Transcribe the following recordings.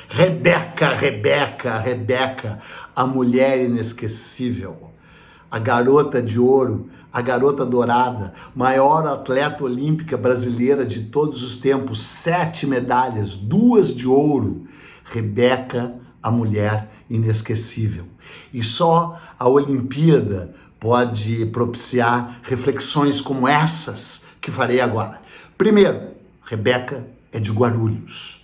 Rebeca, Rebeca, Rebeca, a mulher inesquecível, a garota de ouro, a garota dourada, maior atleta olímpica brasileira de todos os tempos, 7 medalhas, 2 de ouro. Rebeca, a mulher inesquecível. E só a Olimpíada pode propiciar reflexões como essas que farei agora. Primeiro, Rebeca é de Guarulhos.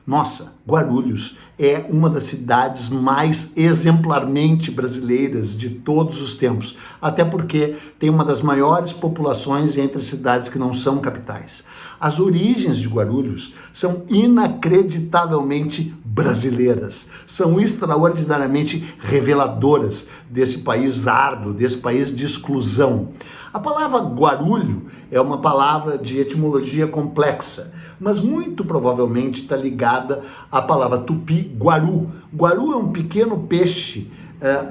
Nossa, Guarulhos é uma das cidades mais exemplarmente brasileiras de todos os tempos, até porque tem uma das maiores populações entre as cidades que não são capitais. As origens de Guarulhos são inacreditavelmente brasileiras, são extraordinariamente reveladoras desse país árduo, desse país de exclusão. A palavra guarulho é uma palavra de etimologia complexa, mas muito provavelmente está ligada à palavra tupi, guaru. Guaru é um pequeno peixe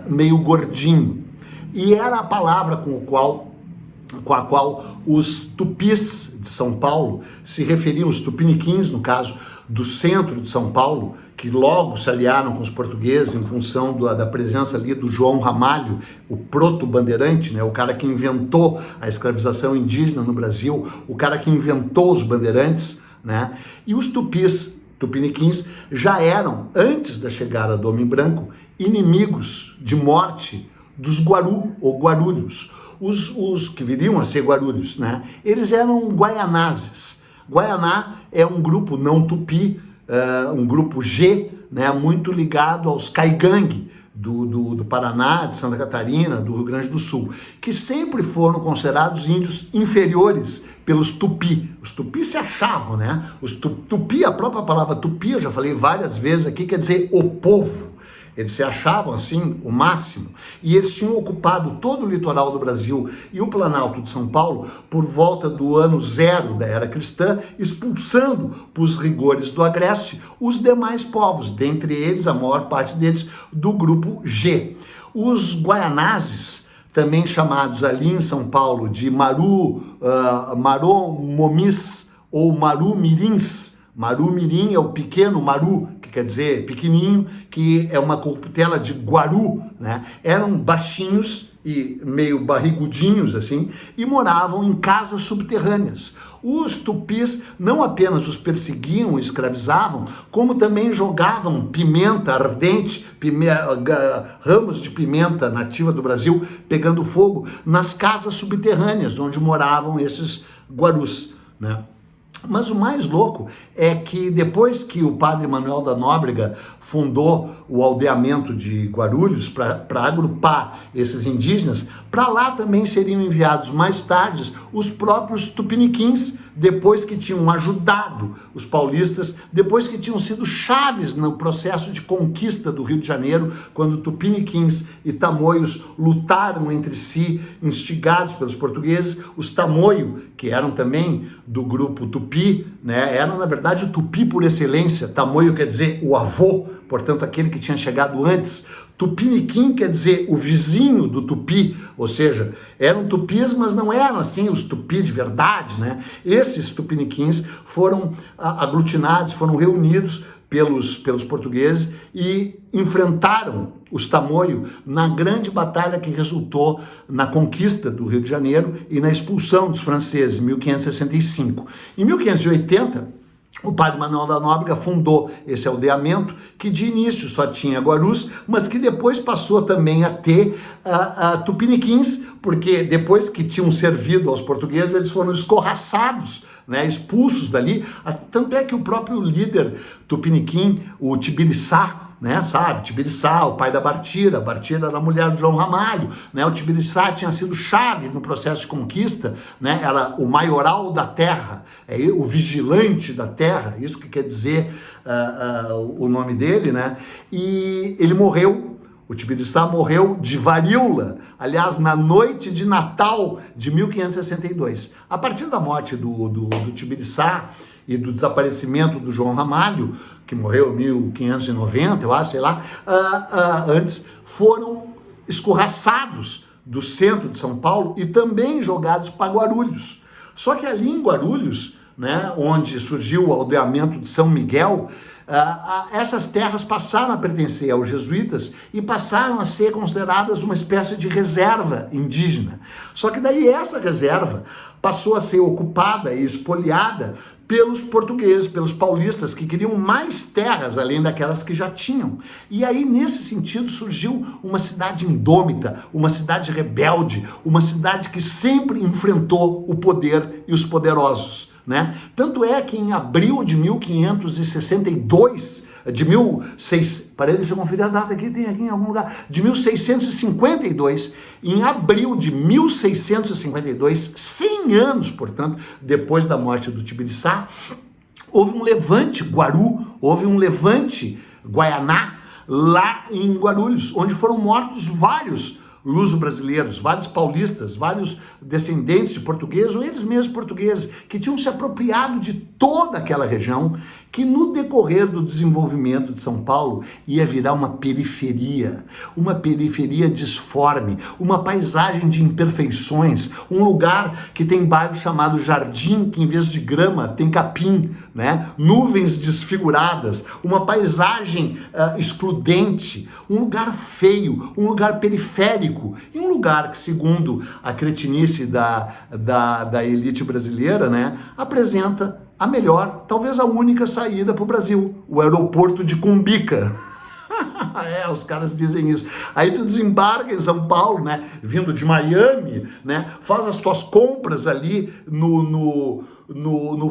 meio gordinho, e era a palavra com a qual os tupis de São Paulo se referiam, os tupiniquins, no caso, do centro de São Paulo, que logo se aliaram com os portugueses em função da presença ali do João Ramalho, o proto-bandeirante, né, o cara que inventou a escravização indígena no Brasil, o cara que inventou os bandeirantes, né? E os tupis, tupiniquins, já eram, antes da chegada do homem branco, inimigos de morte dos guaru ou guarulhos. Os que viriam a ser guarulhos, né? Eles eram guaianazes. Guaianá é um grupo não tupi, um grupo G, né? Muito ligado aos caigangue do Paraná, de Santa Catarina, do Rio Grande do Sul, que sempre foram considerados índios inferiores pelos tupi. Os tupi se achavam, né? Os tupi, a própria palavra tupi, eu já falei várias vezes aqui, quer dizer o povo. Eles se achavam assim o máximo, e eles tinham ocupado todo o litoral do Brasil e o Planalto de São Paulo por volta do ano 0 da era cristã, expulsando por os rigores do agreste os demais povos, dentre eles a maior parte deles do grupo G. Os guaianazes, também chamados ali em São Paulo de maromomis ou marumirins. Marumirim é o pequeno maru, que quer dizer pequenininho, que é uma corruptela de guaru, né? Eram baixinhos e meio barrigudinhos assim, e moravam em casas subterrâneas. Os tupis não apenas os perseguiam e escravizavam, como também jogavam pimenta ardente, ramos de pimenta nativa do Brasil, pegando fogo nas casas subterrâneas onde moravam esses guarus, né? Mas o mais louco é que depois que o padre Manuel da Nóbrega fundou o aldeamento de Guarulhos para agrupar esses indígenas, para lá também seriam enviados mais tarde os próprios tupiniquins, depois que tinham ajudado os paulistas, depois que tinham sido chaves no processo de conquista do Rio de Janeiro, quando tupiniquins e tamoios lutaram entre si, instigados pelos portugueses. Os tamoio, que eram também do grupo tupi, né, eram na verdade o tupi por excelência. Tamoio quer dizer o avô, portanto aquele que tinha chegado antes. Tupiniquim quer dizer o vizinho do tupi, ou seja, eram tupis, mas não eram assim os tupi de verdade, né? Esses tupiniquins foram aglutinados, foram reunidos pelos portugueses e enfrentaram os tamoio na grande batalha que resultou na conquista do Rio de Janeiro e na expulsão dos franceses em 1565. Em 1580, o padre Manuel da Nóbrega fundou esse aldeamento, que de início só tinha guarus, mas que depois passou também a ter tupiniquins, porque depois que tinham servido aos portugueses, eles foram escorraçados, né, expulsos dali. Tanto é que o próprio líder tupiniquim, o Tibiriçá, né, sabe, Tibiriçá, o pai da Bartira, a Bartira era a mulher de João Ramalho, né, o Tibiriçá tinha sido chave no processo de conquista, né, era o maioral da terra, o vigilante da terra, isso que quer dizer o nome dele, né, e ele morreu. O Tibiriçá morreu de varíola, aliás, na noite de Natal de 1562. A partir da morte do Tibiriçá e do desaparecimento do João Ramalho, que morreu em 1590, eu acho, sei lá, antes, foram escorraçados do centro de São Paulo e também jogados para Guarulhos. Só que ali em Guarulhos, né, onde surgiu o aldeamento de São Miguel, essas terras passaram a pertencer aos jesuítas e passaram a ser consideradas uma espécie de reserva indígena. Só que daí essa reserva passou a ser ocupada e espoliada pelos portugueses, pelos paulistas, que queriam mais terras além daquelas que já tinham. E aí, nesse sentido, surgiu uma cidade indômita, uma cidade rebelde, uma cidade que sempre enfrentou o poder e os poderosos, né? Tanto é que em abril de 1562, deixa eu conferir a data aqui, tem aqui em algum lugar, de 1652, em abril de 1652, 100 anos, portanto, depois da morte do Tibiriçá, houve um levante Guaru, houve um levante Guaianá, lá em Guarulhos, onde foram mortos vários luso-brasileiros, vários paulistas, vários descendentes de portugueses, ou eles mesmos portugueses, que tinham se apropriado de toda aquela região, que no decorrer do desenvolvimento de São Paulo ia virar uma periferia disforme, uma paisagem de imperfeições, um lugar que tem bairro chamado Jardim, que em vez de grama tem capim, né? Nuvens desfiguradas, uma paisagem excludente, um lugar feio, um lugar periférico, e um lugar que, segundo a cretinice da elite brasileira, né, apresenta a melhor, talvez a única saída para o Brasil, o aeroporto de Cumbica. Os caras dizem isso. Aí tu desembarca em São Paulo, né, vindo de Miami, né, faz as tuas compras ali no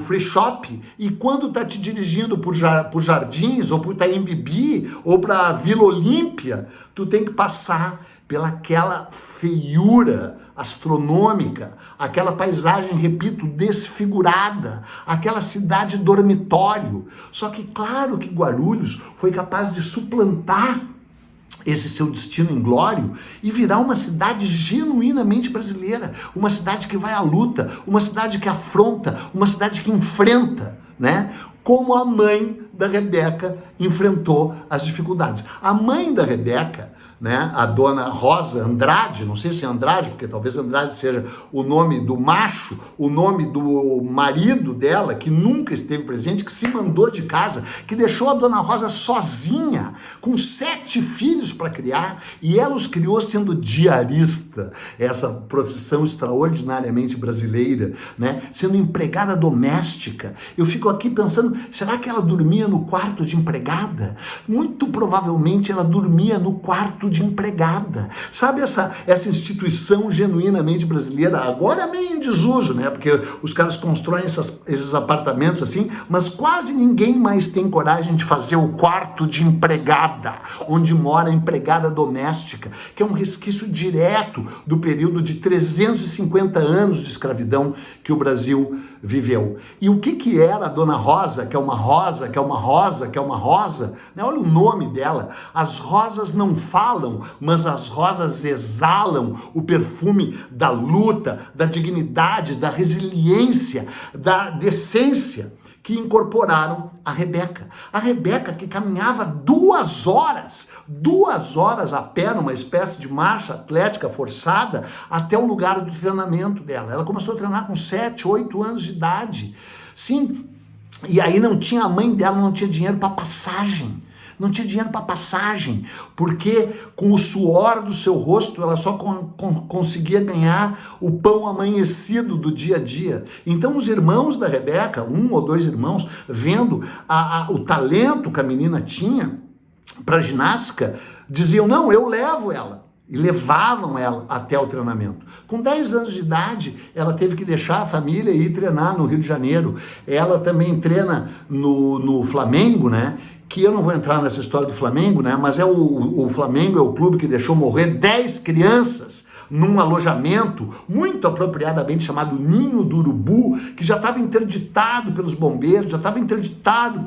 free shop, e quando tá te dirigindo por Jardins, ou por Itaim Bibi, ou para Vila Olímpia, tu tem que passar pelaquela feiura astronômica, aquela paisagem, repito, desfigurada, aquela cidade dormitório. Só que claro que Guarulhos foi capaz de suplantar esse seu destino inglório e virar uma cidade genuinamente brasileira, uma cidade que vai à luta, uma cidade que afronta, uma cidade que enfrenta, né? Como a mãe da Rebeca enfrentou as dificuldades. A mãe da Rebeca, né, a dona Rosa Andrade, não sei se é Andrade, porque talvez Andrade seja o nome do macho, o nome do marido dela, que nunca esteve presente, que se mandou de casa, que deixou a dona Rosa sozinha, com 7 filhos para criar, e ela os criou sendo diarista, essa profissão extraordinariamente brasileira, né, sendo empregada doméstica. Eu fico aqui pensando, será que ela dormia no quarto de empregada? Muito provavelmente ela dormia no quarto de empregada. Sabe essa instituição genuinamente brasileira, agora meio em desuso, né? Porque os caras constroem esses apartamentos assim, mas quase ninguém mais tem coragem de fazer o quarto de empregada, onde mora a empregada doméstica, que é um resquício direto do período de 350 anos de escravidão que o Brasil viveu. E o que era a dona Rosa, que é uma rosa, que é uma rosa, que é uma rosa, né? Olha o nome dela. As rosas não falam, mas as rosas exalam o perfume da luta, da dignidade, da resiliência, da decência, que incorporaram a Rebeca. A Rebeca que caminhava 2 horas a pé, numa espécie de marcha atlética forçada, até o lugar do treinamento dela. Ela começou a treinar com 7, 8 anos de idade. Sim, e aí a mãe dela não tinha dinheiro para passagem. Não tinha dinheiro para passagem, porque com o suor do seu rosto ela só conseguia ganhar o pão amanhecido do dia a dia. Então os irmãos da Rebeca, 1 ou 2 irmãos, vendo o talento que a menina tinha para ginástica, diziam, não, eu levo ela. E levavam ela até o treinamento. Com 10 anos de idade, ela teve que deixar a família e ir treinar no Rio de Janeiro. Ela também treina no Flamengo, né? Que eu não vou entrar nessa história do Flamengo, né? Mas o Flamengo é o clube que deixou morrer 10 crianças num alojamento muito apropriadamente chamado Ninho do Urubu, que já estava interditado pelos bombeiros, já estava interditado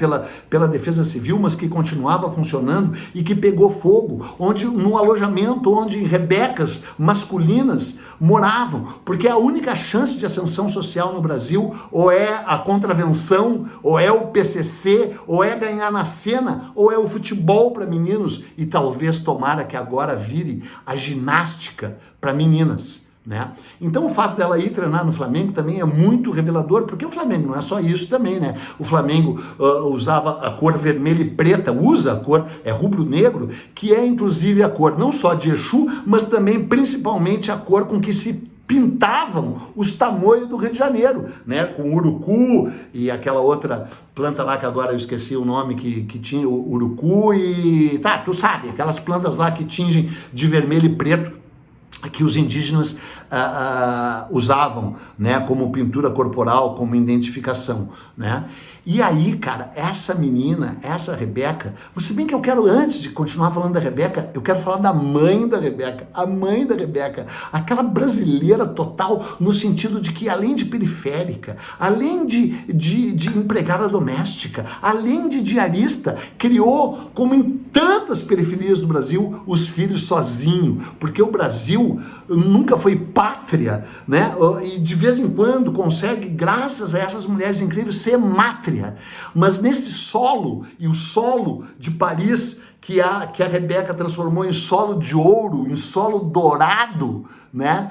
pela Defesa Civil, mas que continuava funcionando e que pegou fogo, num alojamento onde rebecas masculinas moravam, porque a única chance de ascensão social no Brasil ou é a contravenção, ou é o PCC, ou é ganhar na cena, ou é o futebol para meninos, e talvez tomara que agora vire a ginástica para meninas, né? Então o fato dela ir treinar no Flamengo também é muito revelador, porque o Flamengo não é só isso também, né? O Flamengo usava a cor vermelha e preta, usa a cor rubro-negro, que é inclusive a cor não só de Exu, mas também principalmente a cor com que se pintavam os tamoios do Rio de Janeiro, né? Com urucu e aquela outra planta lá que agora eu esqueci o nome, que tinha o urucu e... Tá, tu sabe, aquelas plantas lá que tingem de vermelho e preto, que os indígenas usavam, né, como pintura corporal, como identificação, né? E aí, cara, essa menina, essa Rebeca, se bem que eu quero, antes de continuar falando da Rebeca, eu quero falar da mãe da Rebeca, a mãe da Rebeca, aquela brasileira total, no sentido de que além de periférica, além de empregada doméstica, além de diarista, criou, como em tantas periferias do Brasil, os filhos sozinho, porque o Brasil nunca foi pátria, né? E de vez em quando consegue, graças a essas mulheres incríveis, ser mátria. Mas nesse solo, e o solo de Paris, que a Rebeca transformou em solo de ouro, em solo dourado, né?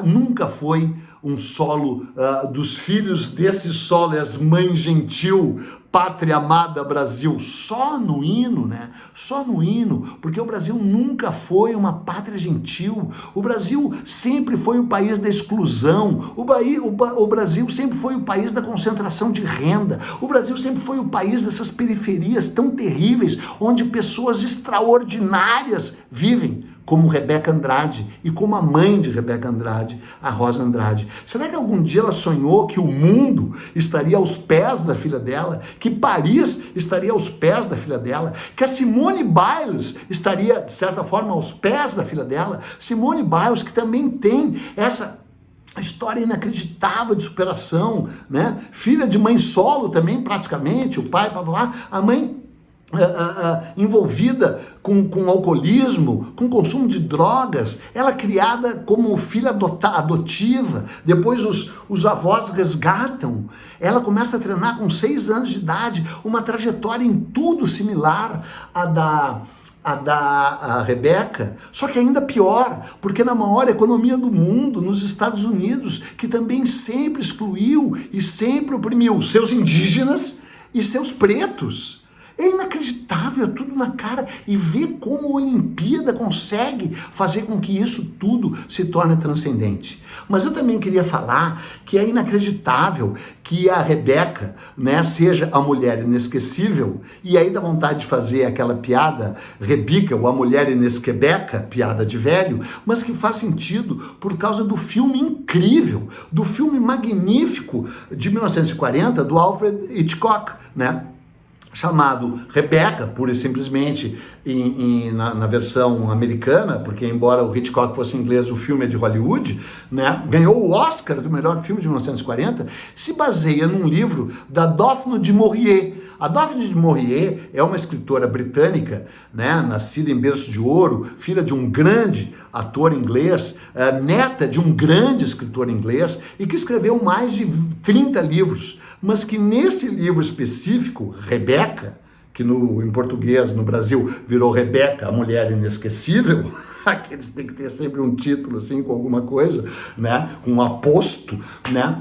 Nunca foi um solo dos filhos desse solo, as mães gentil, pátria amada Brasil, só no hino, né? Só no hino, porque o Brasil nunca foi uma pátria gentil. O Brasil sempre foi o país da exclusão. O Brasil sempre foi o país da concentração de renda. O Brasil sempre foi o país dessas periferias tão terríveis, onde pessoas extraordinárias vivem, como Rebeca Andrade e como a mãe de Rebeca Andrade, a Rosa Andrade. Será que algum dia ela sonhou que o mundo estaria aos pés da filha dela, que Paris estaria aos pés da filha dela, que a Simone Biles estaria, de certa forma, aos pés da filha dela? Simone Biles, que também tem essa história inacreditável de superação, né? Filha de mãe solo também, praticamente, o pai, a mãe envolvida com alcoolismo, com consumo de drogas, ela criada como filha adotiva, depois os avós resgatam, ela começa a treinar com 6 anos de idade, uma trajetória em tudo similar à da Rebeca, só que ainda pior, porque na maior economia do mundo, nos Estados Unidos, que também sempre excluiu e sempre oprimiu seus indígenas e seus pretos. É inacreditável, é tudo na cara, e ver como a Olimpíada consegue fazer com que isso tudo se torne transcendente. Mas eu também queria falar que é inacreditável que a Rebeca, né, seja a mulher inesquecível, e aí dá vontade de fazer aquela piada, Rebica, ou a mulher inesquebeca, piada de velho, mas que faz sentido por causa do filme incrível, do filme magnífico de 1940, do Alfred Hitchcock, né? Chamado Rebeca, pura e simplesmente na versão americana, porque embora o Hitchcock fosse inglês, o filme é de Hollywood, né? Ganhou o Oscar do melhor filme de 1940, se baseia num livro da Daphne du Maurier. A Daphne du Maurier é uma escritora britânica, né, nascida em berço de ouro, filha de um grande ator inglês, neta de um grande escritor inglês, e que escreveu mais de 30 livros, mas que nesse livro específico, Rebeca, que em português, no Brasil, virou Rebeca, a mulher inesquecível, aqueles tem que ter sempre um título assim, com alguma coisa, né, com um aposto, né,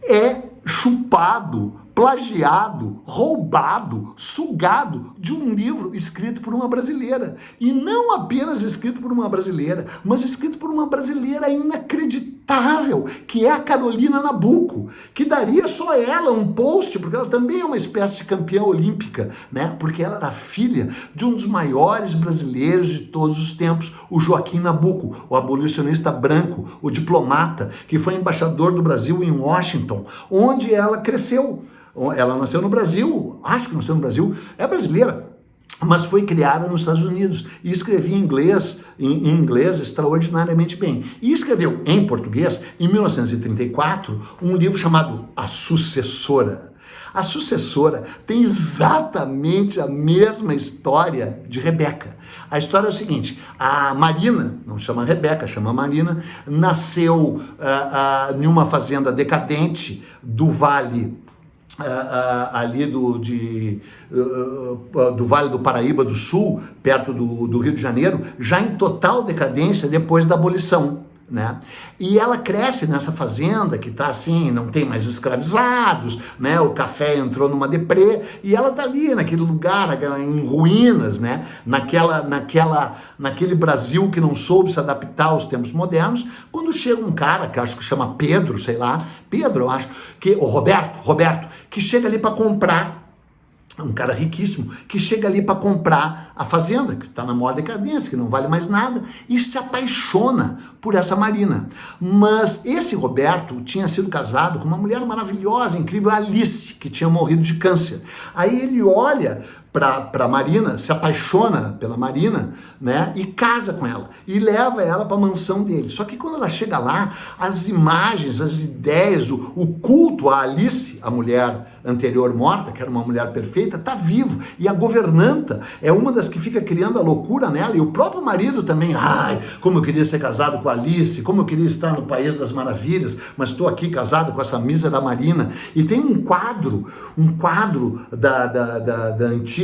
é chupado, plagiado, roubado, sugado de um livro escrito por uma brasileira. E não apenas escrito por uma brasileira, mas escrito por uma brasileira inacreditável, que é a Carolina Nabuco, que daria só ela um post, porque ela também é uma espécie de campeã olímpica, né? Porque ela era filha de um dos maiores brasileiros de todos os tempos, o Joaquim Nabuco, o abolicionista branco, o diplomata, que foi embaixador do Brasil em Washington, onde ela cresceu. Ela nasceu no Brasil, acho que nasceu no Brasil, é brasileira, mas foi criada nos Estados Unidos e escrevia em inglês extraordinariamente bem. E escreveu em português, em 1934, um livro chamado A Sucessora. A Sucessora tem exatamente a mesma história de Rebeca. A história é o seguinte: a Marina, não chama Rebeca, chama Marina, nasceu em uma fazenda decadente do Vale ali do Vale do Paraíba do Sul, perto do Rio de Janeiro, já em total decadência depois da abolição, né? E ela cresce nessa fazenda que tá assim, não tem mais escravizados, né? O café entrou numa deprê e ela tá ali naquele lugar, em ruínas, né? Naquele Brasil que não soube se adaptar aos tempos modernos, quando chega um cara que acho que chama Pedro, sei lá, Pedro, eu acho, o Roberto, que chega ali para comprar. Um cara riquíssimo, que chega ali para comprar a fazenda, que está na maior decadência, que não vale mais nada, e se apaixona por essa Marina. Mas esse Roberto tinha sido casado com uma mulher maravilhosa, incrível, Alice, que tinha morrido de câncer. Aí ele olha para Marina, se apaixona pela Marina, né, e casa com ela, e leva ela para a mansão dele. Só que quando ela chega lá, as imagens, as ideias, o culto a Alice, a mulher anterior morta, que era uma mulher perfeita, tá vivo, e a governanta é uma das que fica criando a loucura nela, e o próprio marido também, ai, como eu queria ser casado com a Alice, como eu queria estar no País das Maravilhas, mas estou aqui casado com essa mísera Marina. E tem um quadro da antiga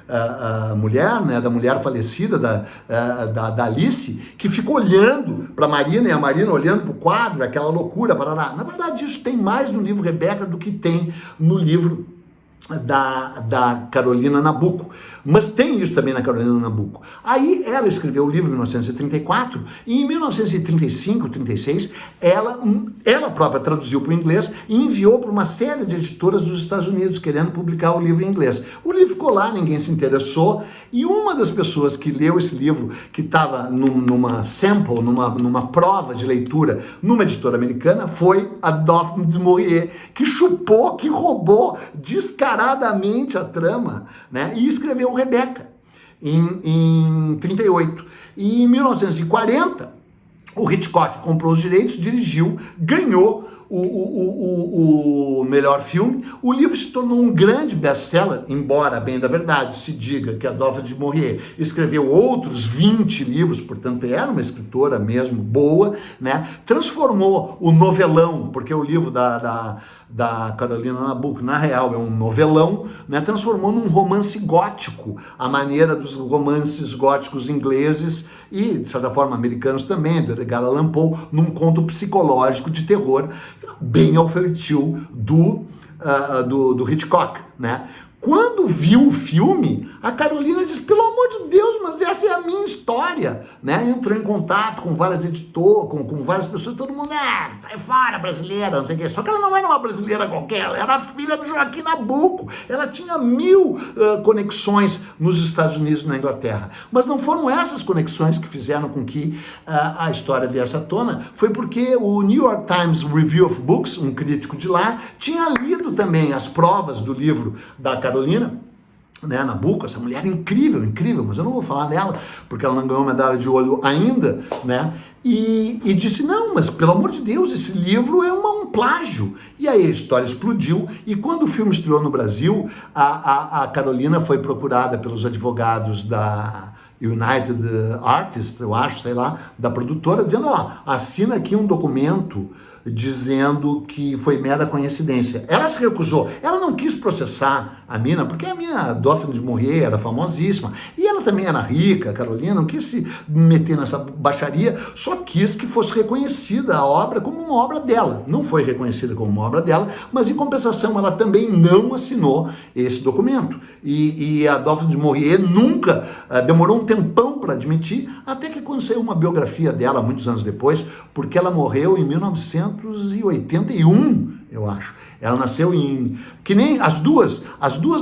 a mulher, né, da mulher falecida, da Alice, que ficou olhando para a Marina e a Marina olhando para o quadro, aquela loucura, parará. Na verdade, isso tem mais no livro Rebeca do que tem no livro da Carolina Nabuco, mas tem isso também na Carolina Nabuco. Aí ela escreveu o livro em 1934 e em 1935, 36, ela própria traduziu para o inglês e enviou para uma série de editoras dos Estados Unidos querendo publicar o livro em inglês. O livro ficou lá, ninguém se interessou, e uma das pessoas que leu esse livro, que estava numa sample, numa prova de leitura numa editora americana, foi a Daphne du Maurier, que chupou, que roubou descaradamente a trama, né, e escreveu Rebeca em 38. E em 1940, o Hitchcock comprou os direitos, dirigiu, ganhou o melhor filme. O livro se tornou um grande best-seller, embora, bem da verdade, se diga que a Daphne du Maurier escreveu outros 20 livros, portanto era uma escritora mesmo boa, né? Transformou o novelão, porque o livro da Carolina Nabuco, na real, é um novelão, né? Transformou num romance gótico, à maneira dos romances góticos ingleses e, de certa forma, americanos também, do Edgar Allan Poe, num conto psicológico de terror, bem ao feitio do Hitchcock, né? Quando viu o filme, a Carolina disse, pelo amor de Deus, mas essa é a minha história, né? Entrou em contato com várias editoras, com várias pessoas, todo mundo, sai fora, brasileira, não sei o quê. Só que ela não era uma brasileira qualquer, ela era filha do Joaquim Nabuco, ela tinha 1000 conexões nos Estados Unidos e na Inglaterra. Mas não foram essas conexões que fizeram com que a história viesse à tona, foi porque o New York Times Review of Books, um crítico de lá, tinha lido também as provas do livro da Carolina, né, Nabuco, essa mulher incrível, mas eu não vou falar dela, porque ela não ganhou medalha de ouro ainda, né, e disse, não, mas pelo amor de Deus, esse livro é um plágio. E aí a história explodiu, e quando o filme estreou no Brasil, a Carolina foi procurada pelos advogados da United Artists, eu acho, sei lá, da produtora, dizendo, assina aqui um documento dizendo que foi mera coincidência. Ela se recusou, ela não quis processar a mina, porque a mina, Daphne du Maurier, era famosíssima, e ela também era rica, a Carolina, não quis se meter nessa baixaria, só quis que fosse reconhecida a obra como uma obra dela. Não foi reconhecida como uma obra dela, mas em compensação ela também não assinou esse documento. E a Daphne du Maurier nunca, demorou um tempão para admitir, até que quando saiu uma biografia dela, muitos anos depois, porque ela morreu em 1981, eu acho. Ela nasceu que nem as duas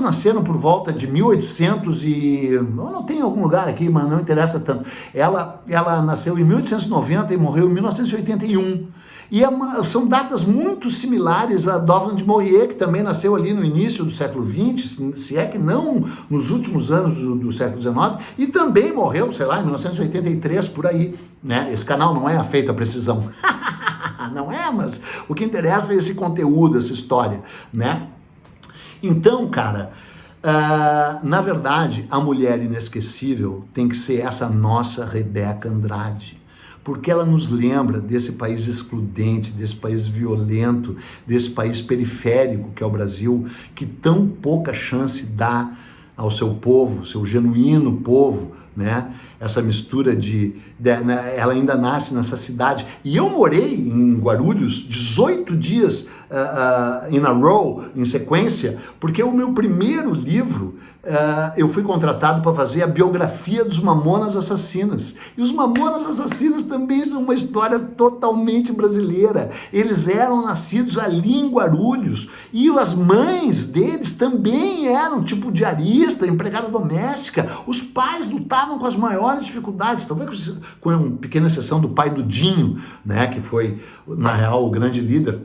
nasceram por volta de 1800 e... Eu não tenho algum lugar aqui, mas não interessa tanto. Ela nasceu em 1890 e morreu em 1981. E são datas muito similares a Daphne du Maurier, que também nasceu ali no início do século XX, se é que não nos últimos anos do século XIX, e também morreu, sei lá, em 1983, por aí, né? Esse canal não é feito a precisão. Não é, mas o que interessa é esse conteúdo, essa história, né? Então, cara, na verdade, a mulher inesquecível tem que ser essa nossa Rebeca Andrade, porque ela nos lembra desse país excludente, desse país violento, desse país periférico que é o Brasil, que tão pouca chance dá ao seu povo, seu genuíno povo, né? Essa mistura né? Ela ainda nasce nessa cidade. E eu morei em Guarulhos 18 dias in a row, em sequência, porque o meu primeiro livro, eu fui contratado para fazer a biografia dos Mamonas Assassinas. E os Mamonas Assassinas também são uma história totalmente brasileira. Eles eram nascidos ali em Guarulhos e as mães deles também eram tipo diarista, empregada doméstica. Os pais lutavam com as maiores dificuldades, talvez com uma pequena exceção do pai do Dinho, né, que foi, na real, o grande líder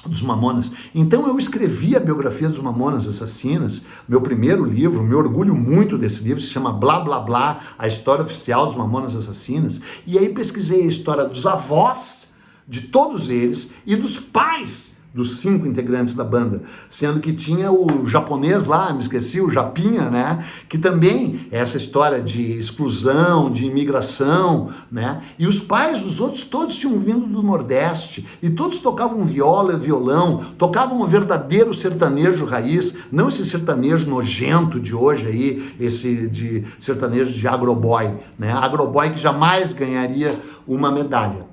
dos Mamonas. Então eu escrevi a biografia dos Mamonas Assassinas, meu primeiro livro, me orgulho muito desse livro, se chama Blá Blá Blá, a história oficial dos Mamonas Assassinas, e aí pesquisei a história dos avós, de todos eles, e dos pais dos 5 integrantes da banda, sendo que tinha o japonês lá, me esqueci, o Japinha, né, que também é essa história de exclusão, de imigração, né, e os pais dos outros todos tinham vindo do Nordeste, e todos tocavam viola e violão, tocavam um verdadeiro sertanejo raiz, não esse sertanejo nojento de hoje aí, esse de sertanejo de agroboy, né, agroboy que jamais ganharia uma medalha.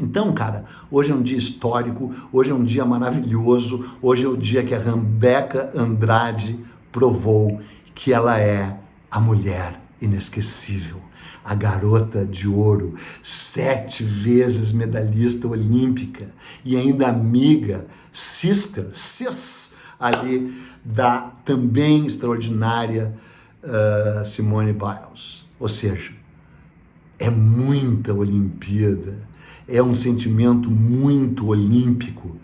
Então, cara, hoje é um dia histórico, hoje é um dia maravilhoso, hoje é o dia que a Rebeca Andrade provou que ela é a mulher inesquecível, a garota de ouro, 7 vezes medalhista olímpica e ainda amiga, cis, ali da também extraordinária Simone Biles. Ou seja, é muita Olimpíada. É um sentimento muito olímpico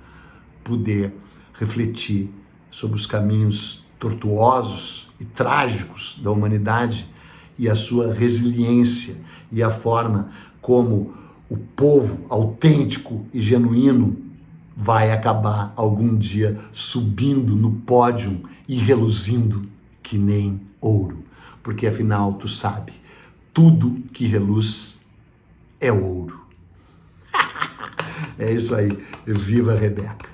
poder refletir sobre os caminhos tortuosos e trágicos da humanidade e a sua resiliência e a forma como o povo autêntico e genuíno vai acabar algum dia subindo no pódio e reluzindo que nem ouro. Porque afinal, tu sabe, tudo que reluz é ouro. É isso aí. Viva a Rebeca.